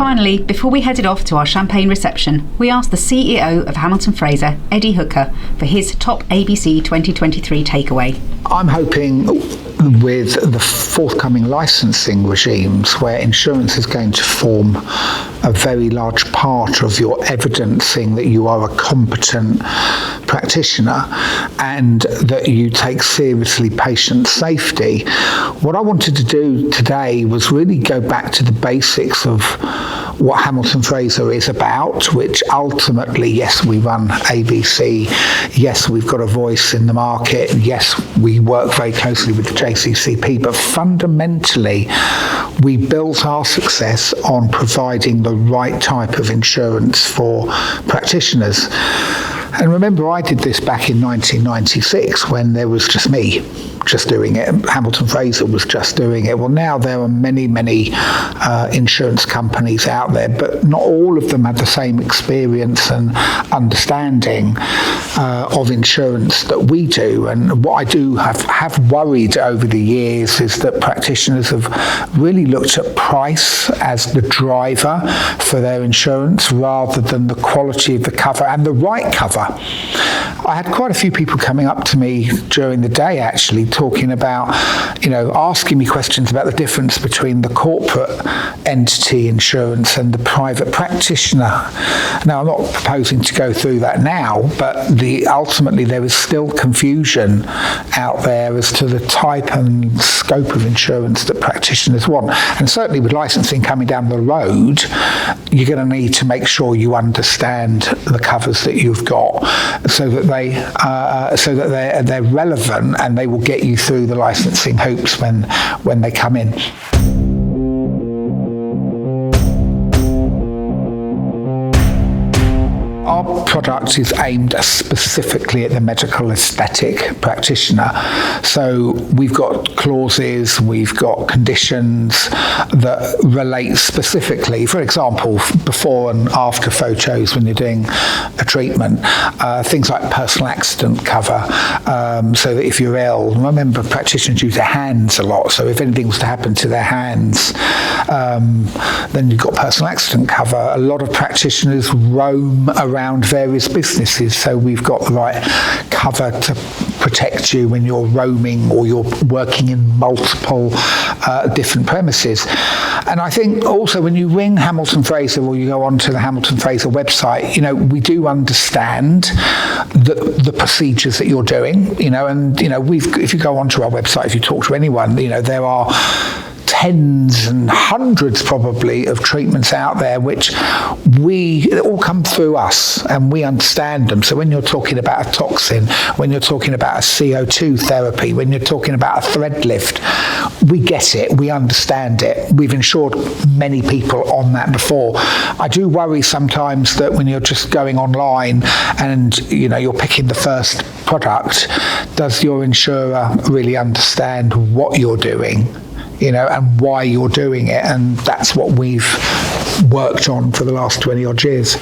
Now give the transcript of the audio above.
finally, before we headed off to our champagne reception, we asked the CEO of Hamilton Fraser, Eddie Hooker, for his top ABC 2023 takeaway. I'm hoping with the forthcoming licensing regimes where insurance is going to form a very large part of your evidencing that you are a competent practitioner and that you take seriously patient safety. What I wanted to do today was really go back to the basics of what Hamilton Fraser is about, which ultimately, yes, we run ABC, yes, we've got a voice in the market, yes, we work very closely with the JCCP, but fundamentally, we built our success on providing the right type of insurance for practitioners. And remember, I did this back in 1996 when there was just me just doing it. Hamilton Fraser was just doing it. Well, now there are many, many insurance companies out there, but not all of them have the same experience and understanding of insurance that we do. And what I do have worried over the years is that practitioners have really looked at price as the driver for their insurance rather than the quality of the cover and the right cover. I had quite a few people coming up to me during the day actually talking about, asking me questions about the difference between the corporate entity insurance and the private practitioner. Now, I'm not proposing to go through that now, but ultimately there is still confusion out there as to the type and scope of insurance that practitioners want. And certainly with licensing coming down the road, you're going to need to make sure you understand the covers that you've got so that they're relevant and they will get you through the licensing hoops when they come in. Our product is aimed specifically at the medical aesthetic practitioner. So we've got clauses, we've got conditions that relate specifically, for example, before and after photos when you're doing a treatment, things like personal accident cover, so that if you're ill, remember practitioners use their hands a lot, so if anything was to happen to their hands, then you've got personal accident cover. A lot of practitioners roam around various businesses, so we've got the right cover to protect you when you're roaming or you're working in multiple different premises. And I think also when you ring Hamilton Fraser or you go onto the Hamilton Fraser website, we do understand the procedures that you're doing, and if you go onto our website, if you talk to anyone, there are tens and hundreds probably of treatments out there which all come through us and we understand them. So when you're talking about a toxin, when you're talking about a CO2 therapy, when you're talking about a thread lift, we get it, we understand it. We've insured many people on that before. I do worry sometimes that when you're just going online and you're picking the first product, does your insurer really understand what you're doing? And why you're doing it, and that's what we've worked on for the last 20 odd years.